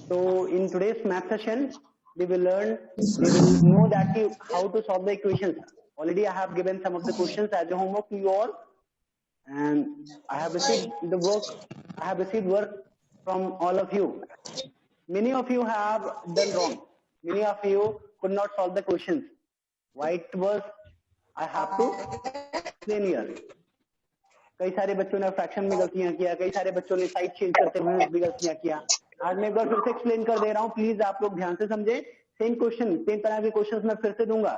So in today's math session, we will know that how to solve the equations. Already I have given some of the questions as a homework to you all, and I have received the work. I have received work from all of you. Many of you have done wrong. Many of you could not solve the questions. Why it was? I have to explain here. कई सारे बच्चों ने fraction में गलतियां किया, कई सारे बच्चों ने साइड चेंज करते हुए भी गलतियां किया. आज मैं एक बार फिर से एक्सप्लेन कर दे रहा हूं, प्लीज आप लोग ध्यान से समझे. सेम क्वेश्चन, सेम तरह के क्वेश्चंस मैं फिर से दूंगा.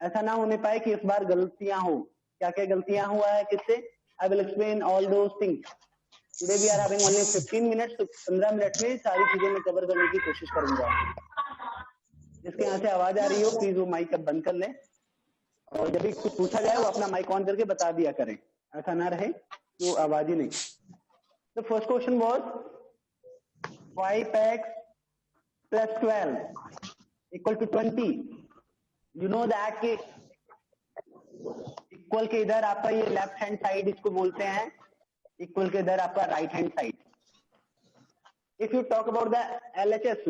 ऐसा ना होने पाए कि इस बार गलतियां हो. क्या क्या गलतियां हुआ है किससे? I will explain all those things. Today we are having only 15 minutes, तो 15 मिनट में सारी चीजें मैं कवर करने की कोशिश करूंगा. जिसके यहाँ से आवाज आ रही हो प्लीज वो माइक अब बंद कर ले, और जब भी कुछ पूछा जाए वो अपना माइक ऑन करके बता दिया करें. ऐसा ना रहे तो आवाज ही नहीं. The first question was 5x plus 12 equal to 20. You know that कि इक्वल के इधर आपका ये लेफ्ट हैंड साइड इसको बोलते हैं, इक्वल के इधर आपका right hand side. If you talk about the LHS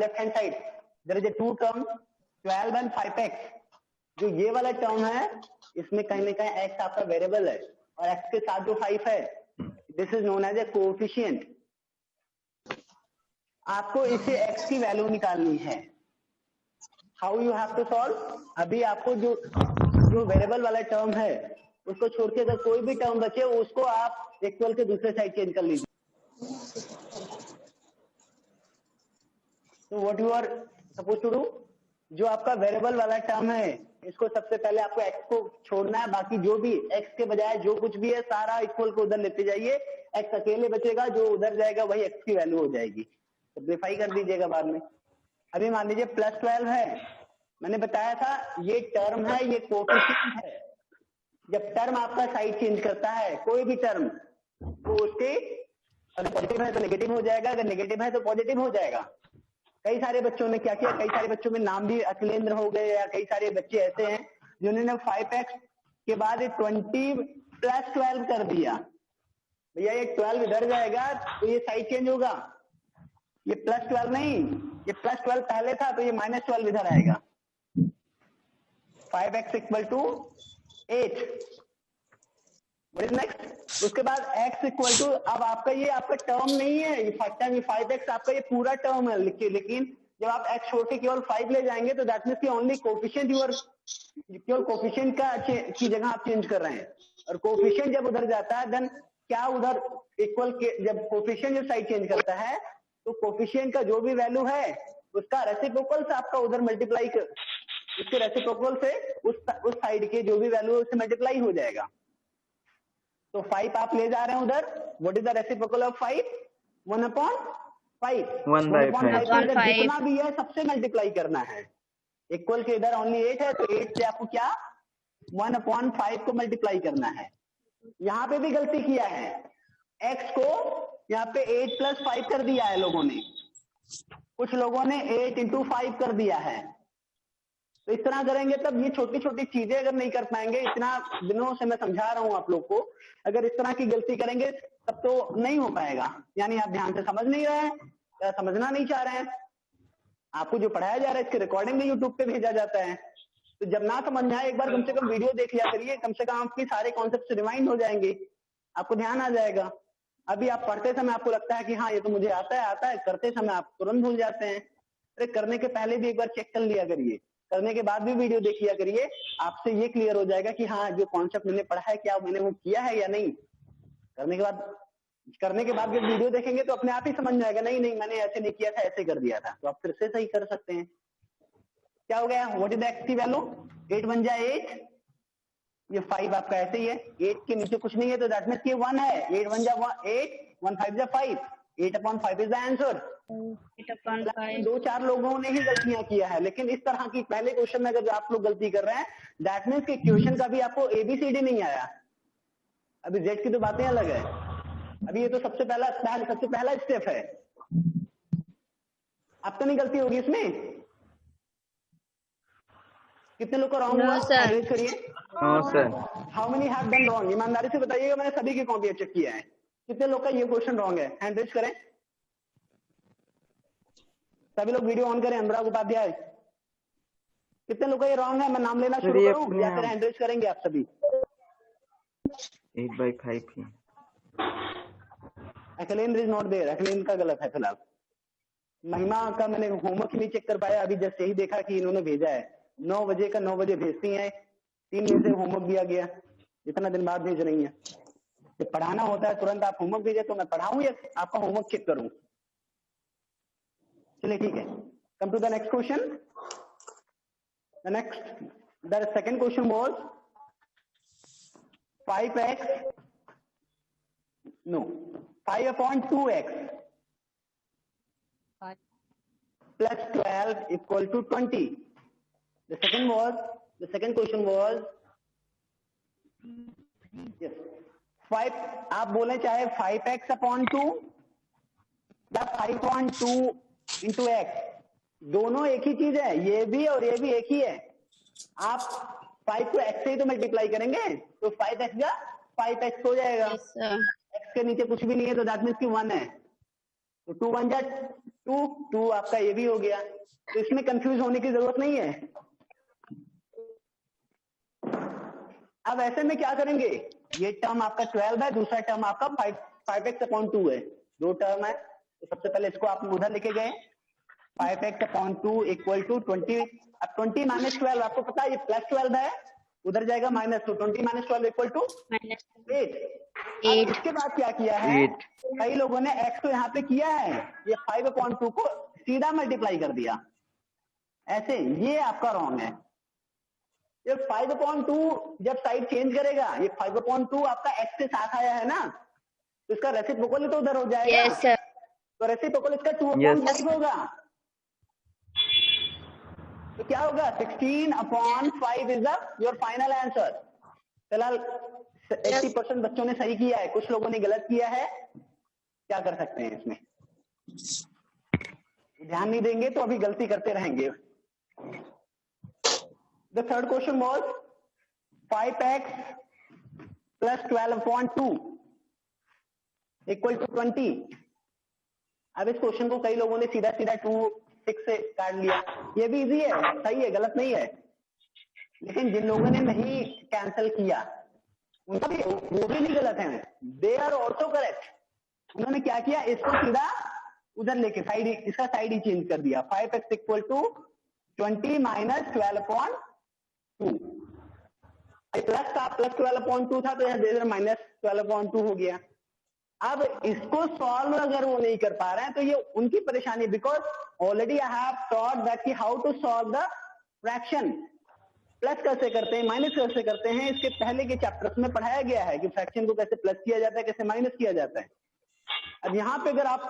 left hand side, there is a two term 12 and 5x. जो ये वाला टर्म है इसमें कहीं ना कहीं x आपका वेरिएबल है और x के साथ जो 5 है, this is known as a coefficient. आपको इसे x की वैल्यू निकालनी है. How you have to solve? अभी आपको जो वेरिएबल वाला टर्म है उसको छोड़ के अगर कोई भी टर्म बचे उसको आप इक्वल के दूसरे साइड चेंज कर लीजिए. तो what you are suppose to do, जो आपका वेरिएबल वाला टर्म है इसको सबसे पहले आपको x को छोड़ना है. बाकी जो भी x के बजाय जो कुछ भी है सारा इक्वल को उधर लेते जाइए. x अकेले बचेगा, जो उधर जाएगा वही x की वैल्यू हो जाएगी. सिंप्लीफाई कर दीजिएगा बाद में. अभी मान लीजिए प्लस 12 है. मैंने बताया था ये टर्म है, ये कोएफिशिएंट है. जब टर्म आपका साइड चेंज करता है कोई भी टर्म, तो उसके अगर पॉजिटिव है तो नेगेटिव हो जाएगा, अगर नेगेटिव है तो पॉजिटिव हो जाएगा. कई सारे बच्चों ने क्या किया, कई सारे बच्चों में नाम भी अखिलेंद्र हो गए, या कई सारे बच्चे ऐसे हैं जिन्होंने 5x के बाद 20 प्लस 12 कर दिया. भैया ये 12 इधर जाएगा तो ये साइड चेंज होगा. ये प्लस 12 नहीं, ये प्लस 12 पहले था तो ये माइनस 12 इधर आएगा. 5x equal to 8. नेक्स्ट उसके बाद x इक्वल टू, अब आपका ये आपका टर्म नहीं है, ये 5x आपका ये पूरा टर्म है. लेकिन जब आप x छोड़ के केवल 5 ले जाएंगे तो दैट मींस ओनली कोएफिशिएंट केवल कोएफिशिएंट का की जगह आप चेंज कर रहे हैं. और कोएफिशिएंट जब उधर जाता है देन क्या उधर इक्वल के, जब कोएफिशिएंट जब साइड चेंज करता है तो कोएफिशिएंट का जो भी वैल्यू है उसका रेसिप्रोकल से आपका उधर मल्टीप्लाई कर, उसके रेसिप्रोकल से उस साइड के जो भी वैल्यू है उससे मल्टीप्लाई हो जाएगा. तो 5 आप ले जा रहे हैं उधर. What is the reciprocal of 5? 1/5. 1/5 जितना भी है सबसे मल्टीप्लाई करना है. इक्वल के इधर ओनली 8 है तो 8 से आपको क्या 1/5 को मल्टीप्लाई करना है. यहाँ पे भी गलती किया है, x को यहाँ पे 8 + 5 कर दिया है लोगों ने. कुछ लोगों ने 8 × 5 कर दिया है. तो इस तरह करेंगे तब ये छोटी छोटी चीजें अगर नहीं कर पाएंगे, इतना दिनों से मैं समझा रहा हूं आप लोग को, अगर इस तरह की गलती करेंगे तब तो नहीं हो पाएगा. यानी आप ध्यान से समझ नहीं रहे हैं या समझना नहीं चाह रहे हैं. आपको जो पढ़ाया जा रहा है इसके रिकॉर्डिंग में यूट्यूब पे भेजा जाता है. तो जब ना समझ में आए एक बार कम से कम वीडियो देख लिया करिए, कम से कम आपके सारे कॉन्सेप्ट रिमाइंड हो जाएंगे, आपको ध्यान आ जाएगा. अभी आप पढ़ते समय आपको लगता है कि हाँ ये तो मुझे आता है, करते समय आप तुरंत भूल जाते हैं. अरे करने के पहले भी एक बार चेक कर लिया करिए, करने के बाद भी वीडियो देख लिया करिए. आपसे ये क्लियर हो जाएगा कि हाँ जो कॉन्सेप्ट मैंने पढ़ा है क्या मैंने वो किया है या नहीं. करने के बाद जब वीडियो देखेंगे तो अपने आप ही समझ में आएगा, नहीं मैंने ऐसे नहीं किया था, ऐसे कर दिया था. तो आप फिर से सही कर सकते हैं. क्या हो गया? व्हाट इज द x की वैल्यू? 8 × 1 = 8. ये 5 आपका ऐसे ही है, 8 के नीचे कुछ नहीं है तो दैट मींस ये 1 है. 8 × 1 = 8, 1 × 5 = 5. 8/5 इज द आंसर. 2-4 लोगों ने ही गलतियां किया है, लेकिन इस तरह की पहले क्वेश्चन में अगर आप लोग गलती कर रहे हैं दैट मींस कि क्वेश्चन का भी आपको ABCD नहीं आया. अभी Z की तो बातें अलग है. अभी ये तो सबसे पहला स्टेप है. अब तो नहीं गलती होगी इसमें. कितने लोग का रॉन्ग हुआ? रेज करिए. How many have done wrong? ईमानदारी से बताइएगा, मैंने सभी की कॉपी चेक किया है. कितने लोग का ये क्वेश्चन रॉन्ग है? हैंड रेज करें. सभी लोग वीडियो ऑन करें। अनुराग उपाध्याय, कितने लोग का ये रॉन्ग है? मैं नाम लेना शुरू करूं या फिर हैंड रेज करेंगे आप सभी? 8/5 ही। अखिलेन इज नॉट देयर, अखिलेन का गलत है फिलहाल। महिमा का मैंने होमवर्क नहीं चेक कर पाया, अभी जस्ट यही देखा कि इन्होंने भेजा है 9 बजे का, 9 बजे भेजती हैं, 3 दिन से होमवर्क दिया गया, इतना दिन बाद भेज रही हैं। जब पढ़ाना होता है तुरंत आप होमवर्क भेजे तो मैं पढ़ाऊं या आपका होमवर्क चेक करूं? चलिए ठीक है, come to the next question. The second question was 5x, no, 5/2x plus 12 equal to 20. The second question was yes 5, आप बोले चाहे 5x/2 या 5/2 into x, दोनों एक ही चीज है, ये भी और ये भी एक ही है। आप 5 को x से ही तो मल्टीप्लाई करेंगे तो 5x का 5x हो जाएगा। x के नीचे कुछ भी नहीं है तो दैट मीन्स कि 1 है, तो 2 1 जा 2, 2 आपका ये भी हो गया। तो इसमें कंफ्यूज होने की जरूरत नहीं है। अब ऐसे में क्या करेंगे, ये टर्म आपका 12 है, दूसरा टर्म आपका 5x/2 है, दो टर्म है। तो सबसे पहले इसको आप उधर लेके गए, 5x/2 इक्वल टू 20। अब 20 माइनस 12 आपको पता है ये प्लस 12 है, उधर जाएगा माइनस, तो 20 माइनस 12 इक्वल टू 8। इसके बाद क्या किया है, कई लोगों ने x को यहाँ पे किया है, ये 5/2 को सीधा मल्टीप्लाई कर दिया ऐसे, ये आपका रॉन्ग है। ये 5/2 जब साइड चेंज करेगा, ये 5/2 आपका x के साथ आया है ना, तो इसका रेसिप्रोकल तो उधर हो जाएगा। yes, तो रेसिप्रोकल इसका 2/5 होगा। तो क्या होगा, 16/5 is the your final answer. फिलहाल 80% बच्चों ने सही किया है, कुछ लोगों ने गलत किया है, क्या कर सकते हैं इसमें, ध्यान नहीं देंगे तो अभी गलती करते रहेंगे। The third question was 5x plus 12/2 equal to 20। अब इस क्वेश्चन को कई लोगों ने सीधा सीधा 2 6 से काट लिया, ये भी इजी है, सही है, गलत नहीं है। लेकिन जिन लोगों ने नहीं कैंसिल किया उनका भी, वो भी नहीं गलत है, दे आर ऑल्सो करेक्ट। उन्होंने क्या किया, इसको सीधा उधर लेके साइड, इसका साइड ही चेंज कर दिया। 5x equal to 20 minus 12/2, plus था, प्लस 12/2 था तो यहाँ माइनस 12/2 हो गया। अब इसको सॉल्व अगर वो नहीं कर पा रहे हैं तो ये उनकी परेशानी, because already I have taught that कि how to solve the fraction, plus कैसे करते हैं, माइनस कैसे करते हैं, इसके पहले के चैप्टर्स में पढ़ाया गया है कि फ्रैक्शन को कैसे प्लस किया जाता है, कैसे माइनस किया जाता है। अब यहाँ पे अगर आप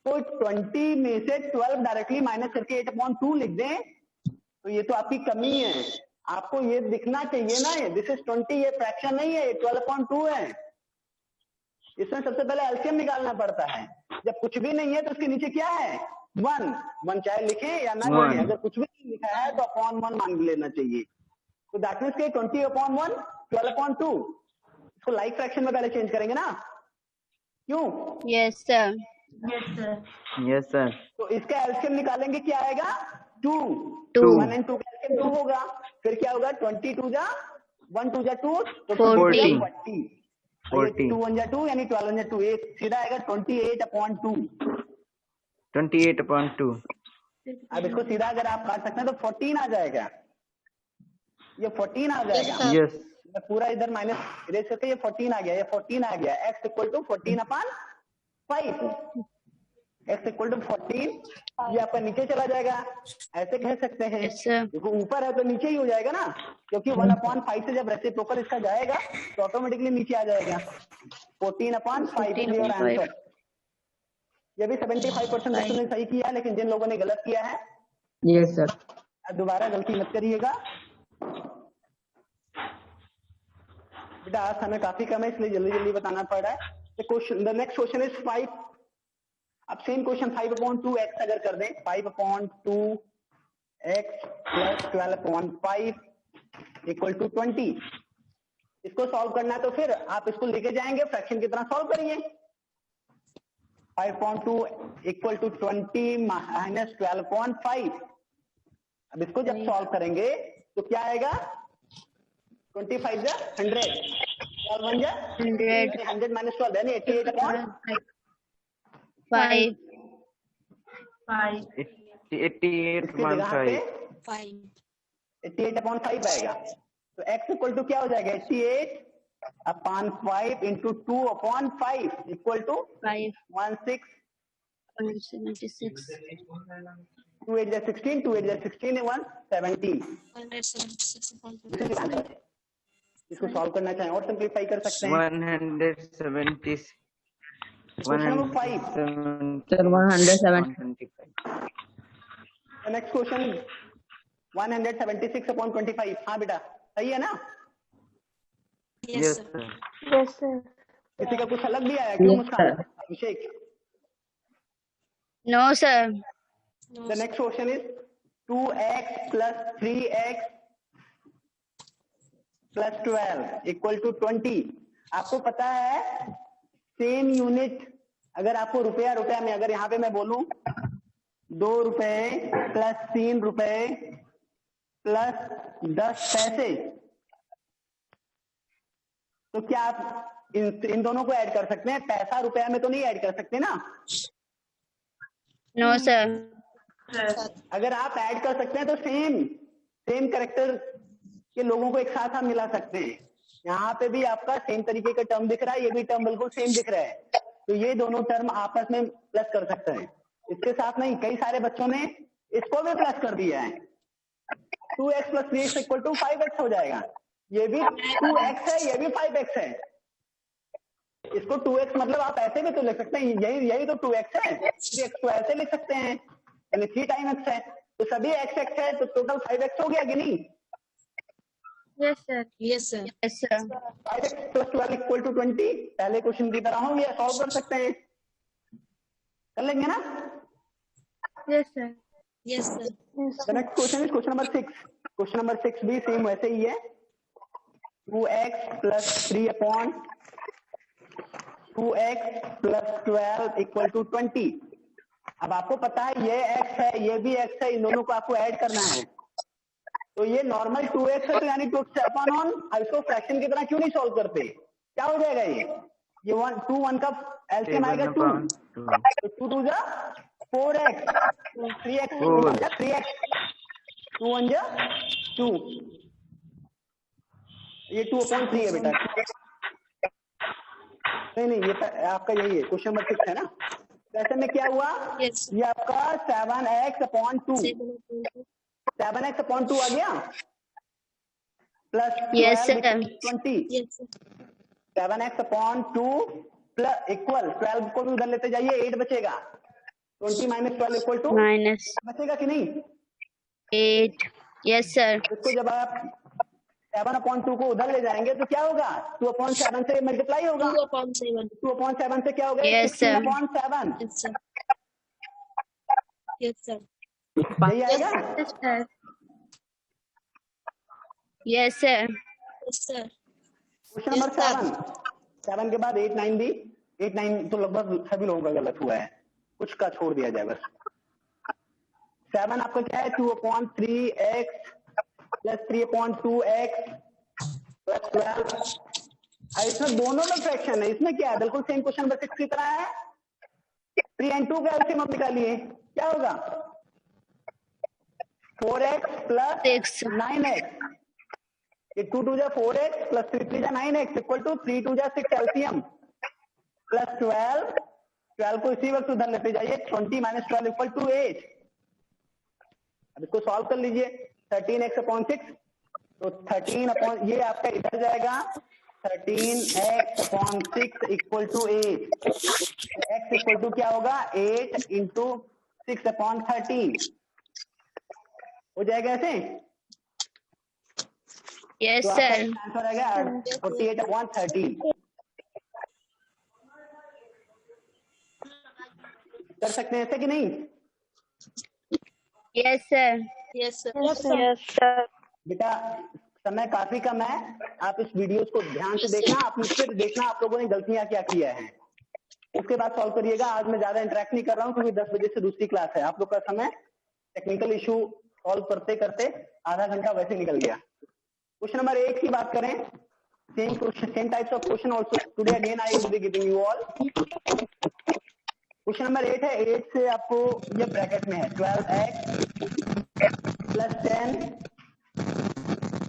कोई 20 में से 12 डायरेक्टली माइनस करके 8/2 लिख दें तो ये तो आपकी कमी है, आपको ये दिखना चाहिए ना, ये दिस इज 20, ये फ्रैक्शन नहीं है, ये 12/2 है। इसमें सबसे पहले एलसीएम निकालना पड़ता है, जब कुछ भी नहीं है तो उसके नीचे क्या है, 1 चाहे लिखे या ना लिखे, अगर कुछ भी नहीं लिखा है तो अपॉन 1 मान लेना चाहिए। तो दैट मींस के 20/1 12/2, इसको लाइक फ्रैक्शन में पहले चेंज करेंगे ना, क्यों? Yes sir, yes sir. तो इसका एलसीएम निकालेंगे, क्या आएगा, 2 1 and 2 का एलसीएम 2 होगा, फिर क्या होगा, 22 जा 1 2 जा 2 तो 40 2 1 जा 2 यानी 12 जा 2, एक सीधा आएगा 28/2। 28/2। अब इसको सीधा अगर आप काट सकते हैं तो 14 आ जाएगा, ये 14 आ जाएगा। यस, मैं पूरा इधर माइनस इरेज करके ये 14 आ गया, ये 14 आ गया। x equal to 14/5, x equal to 14, ये आपका नीचे चला जाएगा, ऐसे कह सकते हैं। देखो ऊपर है तो नीचे ही हो जाएगा ना, क्योंकि 1/5 से जब रेसिप्रोकल इसका जाएगा तो ऑटोमेटिकली नीचे आ जाएगा। 14/5 योर आंसर। ये भी 75% बच्चों ने सही किया है, लेकिन जिन लोगों ने गलत किया है, यस सर, दोबारा गलती मत करिएगा बेटा, आज समय काफी कम है इसलिए जल्दी जल्दी बताना पड़ रहा है। The next question is 5। अब सेम क्वेश्चन 5/2x अगर कर दें, 5/2x प्लस 12/5 इक्वल टू 20, इसको सॉल्व करना है तो फिर आप इसको लेके जाएंगे, फ्रैक्शन की तरह सॉल्व करिए। 5.2 इक्वल टू 20 माइनस 12.5। अब इसको जब सॉल्व करेंगे तो क्या आएगा? 25 जा 100, 12 जा 100 माइनस 12 यानी 88.5। 88.5 आएगा। तो x इक्वल टू क्या हो जाएगा? 88/5 इंटू 2/5 इक्वल टू 1676 2 8 16, 2 8 16 117। इसको सॉल्व करना चाहें और सिंप्लीफाई कर सकते हैं। 176 question number 5 sir 175 next question 176/25। हाँ बेटा सही है ना? यस सर किसी का कुछ अलग भी आया क्यों Muskan? Abhishek no sir the next question is 2x plus 3x plus 12 equal to 20। आपको पता है सेम यूनिट, अगर आपको रुपया में अगर यहाँ पे मैं बोलूं 2 रुपए प्लस 3 रुपए प्लस 10 पैसे, तो क्या आप इन दोनों को ऐड कर सकते हैं? पैसा रुपया में तो नहीं ऐड कर सकते ना? नो सर अगर आप ऐड कर सकते हैं तो सेम कैरेक्टर के लोगों को एक साथ आप मिला सकते हैं। यहाँ पे भी आपका सेम तरीके का टर्म दिख रहा है, ये भी टर्म बिल्कुल सेम दिख रहा है, तो ये दोनों टर्म आपस में प्लस कर सकते हैं। इसके साथ नहीं, कई सारे बच्चों ने इसको भी प्लस कर दिया है। 2x plus 3x equal to 5x हो जाएगा। ये भी 2x है, ये भी 5x है। इसको 2x मतलब आप ऐसे भी तो लिख सकते हैं, यही तो 2x है, 3x को ऐसे लिख सकते हैं, यानी 3 टाइम x है, तो सभी x है तो टोटल 5x हो गया कि नहीं? Yes sir 5x plus 12 equal to 20 पहले क्वेश्चन की तरह होंगे, सॉल्व कर सकते हैं, कर लेंगे ना? Yes sir next question is question number 6। Question number 6 भी सेम वैसे ही है। 2x plus 3/2x plus 12 equal to 20। अब आपको पता है ये x है, ये भी x है, इन दोनों को आपको ऐड करना है। तो ये नॉर्मल 2x है, तो यानी 2/1। इसको फ्रैक्शन की तरह क्यों नहीं सॉल्व करते? क्या हो जाएगा ये 1 का एलसीएम आएगा 2, तो 2 2 जा 4x, 3x 3x, 2 1 जा 2, ये 2/3 है बेटा। नहीं ये आपका यही है, क्वेश्चन नंबर 6 है ना? ऐसे में क्या हुआ? ये आपका 7x/2 7x/2 आ गया प्लस 20। 7x/2 प्लस इक्वल 12 को भी उधर लेते जाइए, 8 बचेगा। 20 माइनस 12 इक्वल टू माइनस बचेगा कि नहीं? 8। यस सर इसको जब आप 7/2 को उधर ले जाएंगे तो क्या होगा? 2/7 से मल्टीप्लाई होगा। 2/7 से क्या होगा? 16/7। यही आएगा? यस सर क्वेश्चन नंबर 7 के बाद 8 9 भी 8 9 तो लगभग सभी लोगों का गलत हुआ है, कुछ का छोड़ दिया जाए बस। 7 आपका क्या है? 2/3x plus 3/2x plus 12। इसमें दोनों में फ्रैक्शन है, इसमें क्या है? बिल्कुल सेम क्वेश्चन नंबर 6 की तरह है। 3 and 2 का एलसीएम आप निकालिए, क्या होगा? 4x प्लस 9x, ये 2 2 जा 4x प्लस 3 3 जा 9x इक्वल टू 3 2 जा 6 एलसीएम प्लस 12 को इसी वक्त उधर लेते जाइए। 20 माइनस 12 इक्वल टू 8। अब इसको सॉल्व कर लीजिए। 13x/6 तो 13 ये आपका इधर जाएगा, 13x/6 equal to 8। x equal to क्या होगा? 8 इंटू 6/13 हो जाएगा ऐसे। यस तो सर आंसर आएगा 48/13। कर सकते हैं ऐसे कि नहीं? यस सर बेटा समय काफी कम है, आप इस वीडियोस को ध्यान से देखना, आप मुझसे देखना आप लोगों ने गलतियां क्या किया है। उसके बाद सॉल्व करिएगा। आज मैं ज्यादा इंटरेक्ट नहीं कर रहा हूँ क्योंकि 10 बजे से दूसरी क्लास है। आप लोग का समय टेक्निकल इशू सॉल्व करते करते आधा घंटा वैसे निकल गया। क्वेश्चन नंबर 8 की बात करें, same question, same types of question also today again I will be giving you all. Question number 8 है, 8 से आपको ये ब्रैकेट में है 12x प्लस 10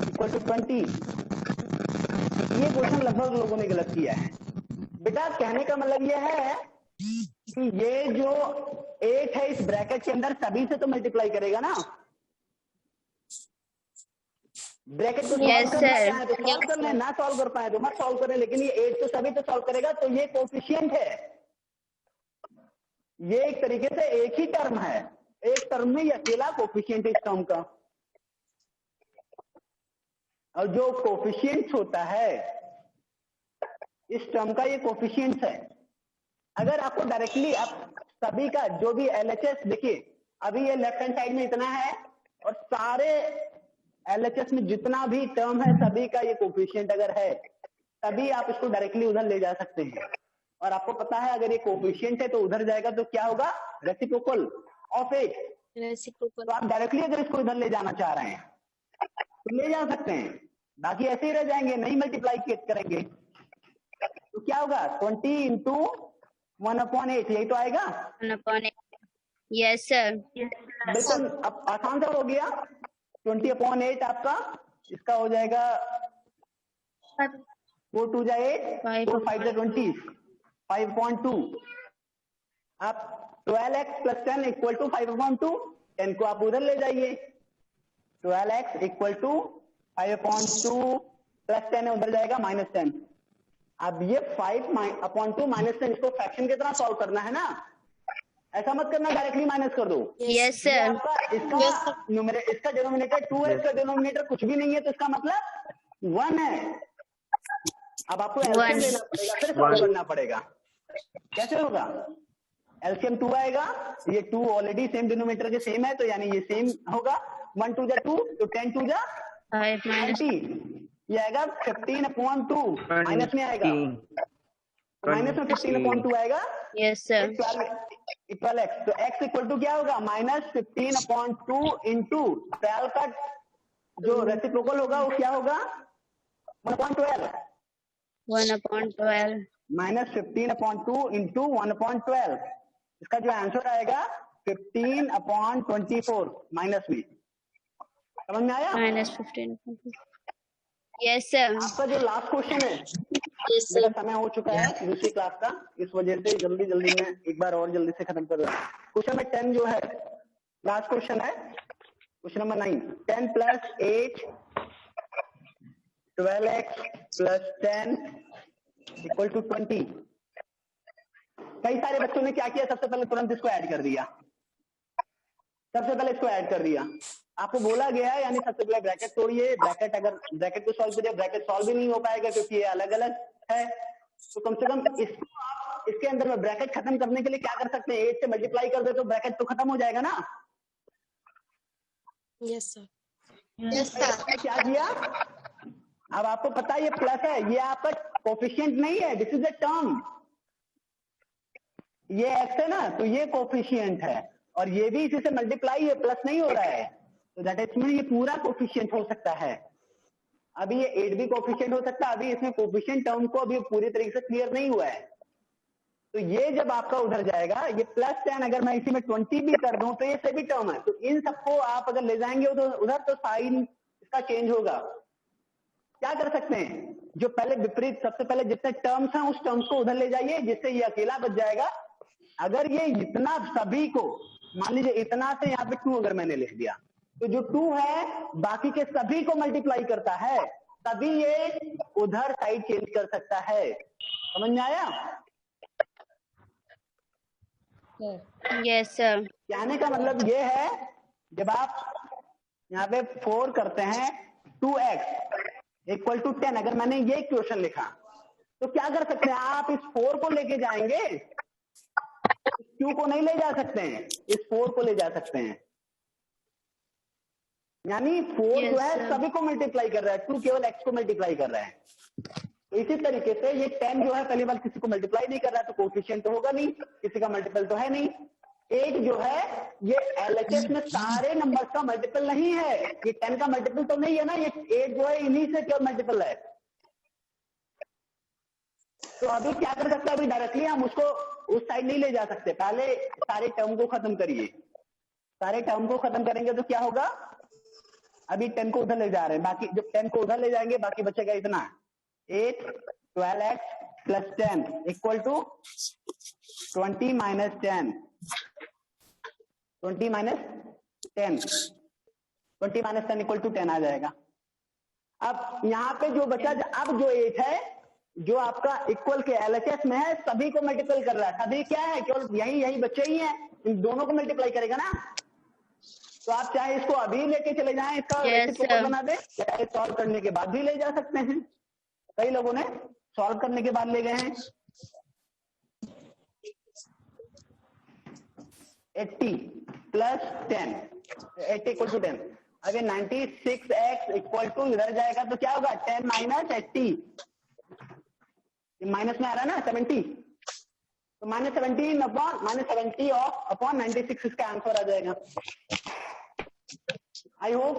इक्वल टू 20। ये क्वेश्चन लगभग लोगों ने गलत किया है। बेटा कहने का मतलब ये है कि ये जो 8 है इस ब्रैकेट के अंदर सभी से तो मल्टीप्लाई करेगा ना। ब्रैकेट को Yes, सॉल्व करना sir. चाहे तो सॉल्व कर लें, ना सॉल्व कर पाए तो मत सॉल्व करें, लेकिन ये 8 तो सभी तो सॉल्व करेगा। तो ये कोफिशिएंट है, ये एक तरीके से एक ही टर्म है, एक टर्म में ये अकेला कोफिशिएंट है इस टर्म का। और जो कोफिशिएंट होता है इस टर्म का, ये कोफिशिएंट है। अगर आपको डायरेक्टली आप सभी का जो भी एलएचएस देखिए, अभी ये लेफ्ट हैंड साइड में इतना है और सारे एलएचएस में जितना भी टर्म है सभी का ये कोफिशिएंट अगर है, तभी आप इसको डायरेक्टली उधर ले जा सकते हैं। और आपको पता है अगर ये कोफिशिएंट है तो उधर जाएगा तो क्या होगा, रेसिप्रोकल ऑफ 8। रेसिप्रोकल। तो आप डायरेक्टली अगर इसको इधर ले जाना चाह रहे हैं तो ले जा सकते हैं, बाकी ऐसे ही रह जाएंगे, नहीं मल्टीप्लाई करेंगे तो क्या होगा 20 इंटू 1/8, यही तो आएगा। 1/8। Yes sir. बिल्कुल अब आसान सा हो गया। 20/8 आपका इसका हो जाएगा 4 2 जा 8, 4 5 जा 20, 5/2। आप 12x प्लस 10 इक्वल टू 5/2, 10 को आप उधर ले जाइए, 12x इक्वल टू 5/2 प्लस 10 है, उधर जाएगा -10। अब ये 5/2 -10 इसको फ्रैक्शन की तरह सॉल्व करना है ना, ऐसा मत करना डायरेक्टली माइनस कर दो। यस ये सर। आपका इसका डिनोमिनेटर 2 है, इसका डिनोमिनेटर कुछ भी नहीं है, तो इसका मतलब 1 है। अब आपको एलसीएम लेना पड़ेगा, फिर सॉल्व करना पड़ेगा। कैसे होगा, एलसीएम 2 आएगा, ये 2 ऑलरेडी सेम डिनोमिनेटर के सेम है तो यानी ये सेम होगा। 1 2 जा 2 तो 10 2 जा 20, ये आएगा 15/2, माइनस में आएगा, माइनस में 15/2 आएगा। Yes sir. 12x, तो x इक्वल टू क्या होगा -15/2 इंटू 12 का जो रेसिप्रोकल होगा वो क्या होगा 1/12, 1/12। -15/2 इंटू 1/12। इसका जो आंसर आएगा 15/24 माइनस में। समझ में आया? -15। Yes sir. आपका जो लास्ट क्वेश्चन है, मेरा समय हो चुका है दूसरी क्लास का, इस वजह से जल्दी मैं एक बार और जल्दी से खत्म कर रहा हूँ। क्वेश्चन नंबर 10 जो है लास्ट क्वेश्चन है, question number 9, 10 plus 8 12x plus 10 equal to 20। कई सारे बच्चों ने क्या किया, सबसे पहले तुरंत इसको ऐड कर दिया, सबसे पहले इसको ऐड कर दिया। आपको बोला गया है यानी सबसे पहले ब्रैकेट तोड़िए, ब्रैकेट अगर ब्रैकेट को सॉल्व करिए, ब्रैकेट सॉल्व भी नहीं हो पाएगा क्योंकि ये अलग अलग है। तो कम से कम इसको आप इसके अंदर में ब्रैकेट खत्म करने के लिए क्या कर सकते हैं, 8 से मल्टीप्लाई कर दे तो ब्रैकेट तो खत्म हो जाएगा ना। Yes sir. Yes sir. क्या किया, अब आपको पता है ये प्लस है, ये आपका कोफिशिएंट नहीं है, दिस इज अ टर्म। ये x है ना, तो ये कोफिशिएंट है और ये भी इसी से मल्टीप्लाई है, प्लस नहीं हो रहा है, तो दैट इज मीन ये पूरा कोफिशिएंट हो सकता है। अभी ये 8 भी कोफिशिएंट हो सकता है, अभी इसमें कोफिशिएंट टर्म को अभी पूरी तरीके से क्लियर नहीं हुआ है। तो ये जब आपका उधर जाएगा, ये प्लस 10 अगर मैं इसी में 20 भी कर दूं तो ये सभी टर्म है, तो इन सबको आप अगर ले जाएंगे तो उधर तो साइन इसका चेंज होगा। क्या कर सकते हैं, जो पहले विपरीत सबसे पहले जितने टर्म्स हैं उस टर्म्स को उधर ले जाइए, जिससे ये अकेला बच जाएगा। अगर ये इतना सभी को मान लीजिए इतना से यहाँ पे 2 अगर मैंने लिख दिया, तो जो 2 है बाकी के सभी को मल्टीप्लाई करता है, तभी ये उधर साइड चेंज कर सकता है। समझ में आया? Yes sir. कहने का मतलब ये है, जब आप यहाँ पे 4 करते हैं 2x इक्वल टू 10, अगर मैंने ये क्वेश्चन लिखा तो क्या कर सकते हैं, आप इस 4 को लेके जाएंगे, Q को नहीं ले जा सकते हैं, इस 4 को ले जा सकते हैं। यानी 4 जो है सभी को मल्टीप्लाई कर रहा है, 2 केवल x को मल्टीप्लाई कर रहा है। तो इसी तरीके से ये 10 जो है पहली बार किसी को मल्टीप्लाई नहीं कर रहा है तो कोफिशिएंट तो होगा नहीं, किसी का मल्टीपल तो है नहीं। 8 जो है ये LHS में सारे नंबर्स का मल्टीपल नहीं है, ये 10 का मल्टीपल तो नहीं है ना, ये 8 जो है इन्हीं से केवल मल्टीपल है। तो अभी क्या कर सकते हैं, अभी डायरेक्टली हम उसको उस साइड नहीं ले जा सकते, पहले सारे टर्म को खत्म करिए। सारे टर्म को खत्म करेंगे तो क्या होगा, अभी 10 को उधर ले जा रहे हैं, बाकी जब 10 को उधर ले जाएंगे बाकी बचेगा इतना 8 12x plus 10 equal to 20 minus 10 20 minus 10 20 minus 10 equal to 10 आ जाएगा। अब यहाँ पे जो बचा, अब जो 8 है जो आपका इक्वल के LHS में है सभी को मल्टीपल कर रहा है, सभी क्या है केवल यही बच्चे ही हैं, इन दोनों को मल्टीप्लाई करेगा ना। तो आप चाहे इसको अभी लेके चले जाएं, इसका रेसिप्रोकल बना दे, चाहे सॉल्व करने के बाद भी ले जा सकते हैं। कई लोगों ने सॉल्व करने के बाद ले गए हैं। 80 प्लस 10 80 इक्वल टू 10, अगर 96x इक्वल टू इधर जाएगा तो क्या होगा 10 माइनस 80, माइनस में आ रहा है ना 70, तो माइनस 70 अपॉन 96 इसका आंसर आ जाएगा। आई होप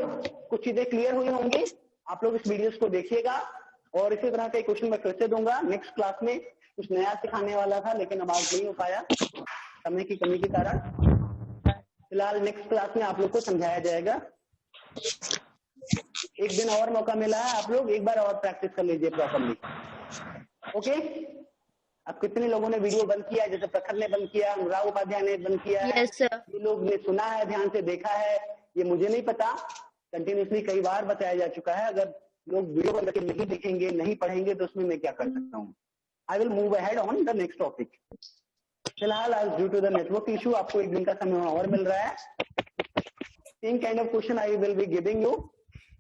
कुछ चीजें क्लियर हुई होंगी। आप लोग इस वीडियोस को देखिएगा और इसी तरह के क्वेश्चन मैं फिर से दूंगा नेक्स्ट क्लास में। कुछ नया सिखाने वाला था लेकिन अब आज नहीं हो पाया समय की कमी के कारण। फिलहाल नेक्स्ट क्लास में आप लोग को समझाया जाएगा। एक दिन और मौका मिला है, आप लोग एक बार और प्रैक्टिस कर लीजिए प्रॉपरली। ओके, अब कितने लोगों ने वीडियो बंद किया, जैसे प्रखर ने बंद किया, अनुराग उपाध्याय ने बंद किया है, ये लोग ने सुना है, ध्यान से देखा है, ये मुझे नहीं पता, कंटिन्यूसली कई बार बताया जा चुका है। अगर लोग वीडियो बंद करके नहीं देखेंगे, नहीं पढ़ेंगे तो उसमें मैं क्या कर सकता हूँ। I will move ahead on the next topic. फिलहाल आज due to the network issue आपको एक दिन का समय और मिल रहा है। Same kind of question I will be giving you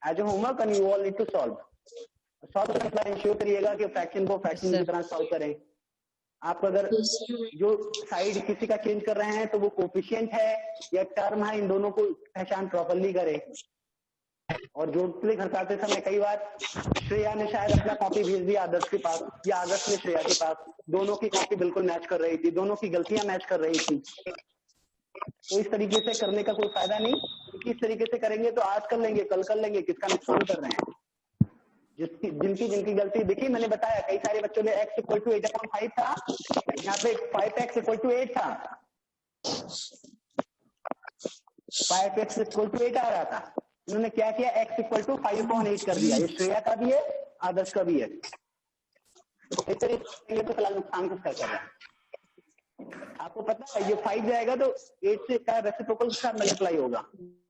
as a homework and you all need to solve करना इंश्योर करिएगा कि फ्रैक्शन को फ्रैक्शन की तरह सॉल्व करें। आप अगर जो साइड किसी का चेंज कर रहे हैं तो वो कोफिशिएंट है या टर्म है, इन दोनों को पहचान प्रॉपरली करें। और जोड़ते घटाते समय कई बार श्रेया ने शायद अपना कॉपी भेज दिया आदर्श के पास या आदर्श ने श्रेया के पास, दोनों की कॉपी बिल्कुल मैच कर रही थी, दोनों की गलतियां मैच कर रही थी। तो इस तरीके से करने का कोई फायदा नहीं। इस तरीके से करेंगे तो आज कर लेंगे, कल कर लेंगे, किसका नुकसान कर रहे हैं। जिनकी गलती देखिए, मैंने बताया कई सारे बच्चों ने x इक्वल टू 8/5 था, यहाँ पे 5x इक्वल टू 8 था, 5x इक्वल टू 8 आ रहा था। उन्होंने क्या किया, x इक्वल टू 5/8 कर दिया। ये श्रेया का भी है, आदर्श का भी है। तो इस तरीके से फिलहाल नुकसान किसका कर रहा है आपको पता है। ये 5 जाएगा तो 8 से का रेसिप्रोकल के साथ मल्टीप्लाई होगा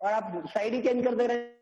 और आप साइड ही चेंज कर दे रहे हैं।